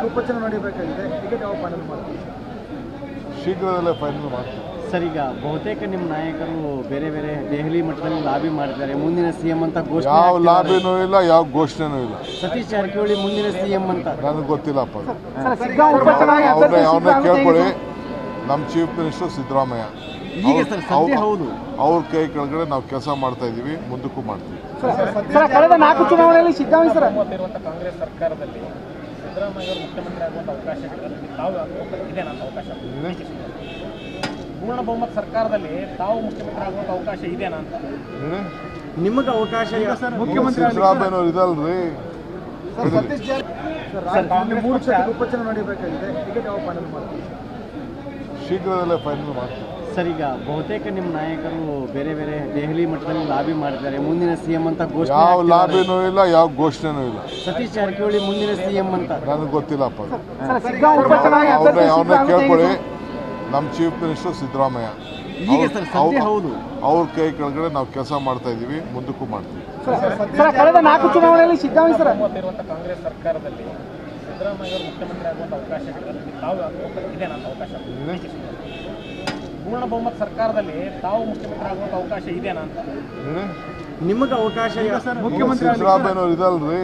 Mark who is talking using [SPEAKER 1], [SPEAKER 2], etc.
[SPEAKER 1] ಉಪಚುನಾವಣೆ ನಡೆಯಬೇಕಾಗಿದೆ, ಟಿಕೆಟ್ ಯಾವ ಫೈನಲ್ ಮಾಡ್ತೀವಿ?
[SPEAKER 2] ಶೀಘ್ರದಲ್ಲೇ ಫೈನಲ್ ಮಾಡ್ತೀವಿ
[SPEAKER 3] ಸರ್. ಈಗ ಬಹುತೇಕ ನಿಮ್ಮ ನಾಯಕರು ಬೇರೆ ಬೇರೆ ದೆಹಲಿ ಮಟ್ಟದಲ್ಲಿ ಲಾಬಿ ಮಾಡಿದ್ದಾರೆ, ಮುಂದಿನ ಸಿಎಂ ಅಂತ ಘೋಷಣೆ.
[SPEAKER 2] ಯಾವ ಲಾಬಿನೂ ಇಲ್ಲ, ಯಾವ ಘೋಷಣೆನೂ ಇಲ್ಲ.
[SPEAKER 3] ಸತೀಶ್ ಜಾರಕಿಹೊಳಿ ಮುಂದಿನ ಸಿಎಂ ಅಂತ
[SPEAKER 2] ನನಗೆ ಗೊತ್ತಿಲ್ಲಪ್ಪ. ಅವ್ರನ್ನ ಕೇಳ್ಕೊಳ್ಳಿ. ನಮ್ಮ ಚೀಫ್ ಮಿನಿಸ್ಟರ್ ಸಿದ್ದರಾಮಯ್ಯ
[SPEAKER 3] ಹೌದು,
[SPEAKER 2] ಅವ್ರ ಕೈ ಕೆಳಗಡೆ ನಾವು ಕೆಲಸ ಮಾಡ್ತಾ ಇದೀವಿ, ಮುಂದಕ್ಕೂ ಮಾಡ್ತೀವಿ.
[SPEAKER 1] ಕಳೆದ 4 ಚುನಾವಣೆಯಲ್ಲಿ ಸಿದ್ದರಾಮಯ್ಯ
[SPEAKER 4] ಕಾಂಗ್ರೆಸ್ ಸರ್ಕಾರದಲ್ಲಿ ಸಿದ್ದರಾಮಯ್ಯ ಮುಖ್ಯಮಂತ್ರಿ ಆಗುವಂತ ಅವಕಾಶಗಳಿದೆ, ತಾವು ಇದೆ ಅಂತ ಅವಕಾಶ? ಪೂರ್ಣ ಬಹುಮತ ಸರ್ಕಾರದಲ್ಲಿ ತಾವು ಮುಖ್ಯಮಂತ್ರಿ ಆಗುವಂತ ಅವಕಾಶ ಇದೆನಾ ಅಂತ?
[SPEAKER 3] ನಿಮಗೆ ಅವಕಾಶ
[SPEAKER 2] ಮುಖ್ಯಮಂತ್ರಿ ಸಿದ್ದರಾಮಯ್ಯನವ್ರು ಇದಲ್ರಿ.
[SPEAKER 1] ಉಪಚುನಾವಣೆ ನಡೆಯಬೇಕಾಗಿದೆ, ಟಿಕೆಟ್ ಯಾವ ಫೈನಲ್ ಮಾಡ್ತೀವಿ?
[SPEAKER 2] ಶೀಘ್ರದಲ್ಲೇ ಫೈನಲ್ ಮಾಡ್ತೀವಿ
[SPEAKER 3] ಸರ್. ಈಗ ಬಹುತೇಕ ನಿಮ್ಮ ನಾಯಕರು ಬೇರೆ ಬೇರೆ ದೆಹಲಿ ಮಟ್ಟದಲ್ಲಿ ಲಾಬಿ ಮಾಡಿದ್ದಾರೆ, ಮುಂದಿನ ಸಿಎಂ ಅಂತ ಘೋಷಣೆ.
[SPEAKER 2] ಯಾವ ಲಾಬಿನೂ ಇಲ್ಲ, ಯಾವ ಘೋಷಣೆನೂ ಇಲ್ಲ.
[SPEAKER 3] ಸತೀಶ್ ಜಾರಕಿಹೊಳಿ ಮುಂದಿನ ಸಿಎಂ ಅಂತ
[SPEAKER 2] ನನಗೆ ಗೊತ್ತಿಲ್ಲಪ್ಪ. ಅವ್ರನ್ನ ಕೇಳ್ಕೊಳ್ಳಿ. ನಮ್ಮ ಚೀಫ್ ಮಿನಿಸ್ಟರ್ ಸಿದ್ದರಾಮಯ್ಯ
[SPEAKER 3] ಹೌದು,
[SPEAKER 2] ಅವ್ರ ಕೈ ಕೆಳಗಡೆ ನಾವು ಕೆಲಸ ಮಾಡ್ತಾ ಇದೀವಿ, ಮುಂದಕ್ಕೂ ಮಾಡ್ತೀವಿ.
[SPEAKER 1] ಕಳೆದ 4 ಚುನಾವಣೆಯಲ್ಲಿ ಸಿದ್ದರಾಮಯ್ಯ
[SPEAKER 4] ಕಾಂಗ್ರೆಸ್ ಸರ್ಕಾರದಲ್ಲಿ ಸಿದ್ದರಾಮಯ್ಯ ಮುಖ್ಯಮಂತ್ರಿ ಆಗುವಂತ ಅವಕಾಶಗಳಿದೆ, ತಾವು ಇದೆ ಅಂತ ಅವಕಾಶ? ಪೂರ್ಣ ಬಹುಮತ ಸರ್ಕಾರದಲ್ಲಿ ತಾವು ಮುಖ್ಯಮಂತ್ರಿ ಆಗುವಂತ ಅವಕಾಶ ಇದೆನಾ ಅಂತ?
[SPEAKER 3] ನಿಮಗೆ ಅವಕಾಶ
[SPEAKER 2] ಮುಖ್ಯಮಂತ್ರಿ ಸಿದ್ದರಾಮಯ್ಯನವ್ರು ಇದಲ್ರಿ.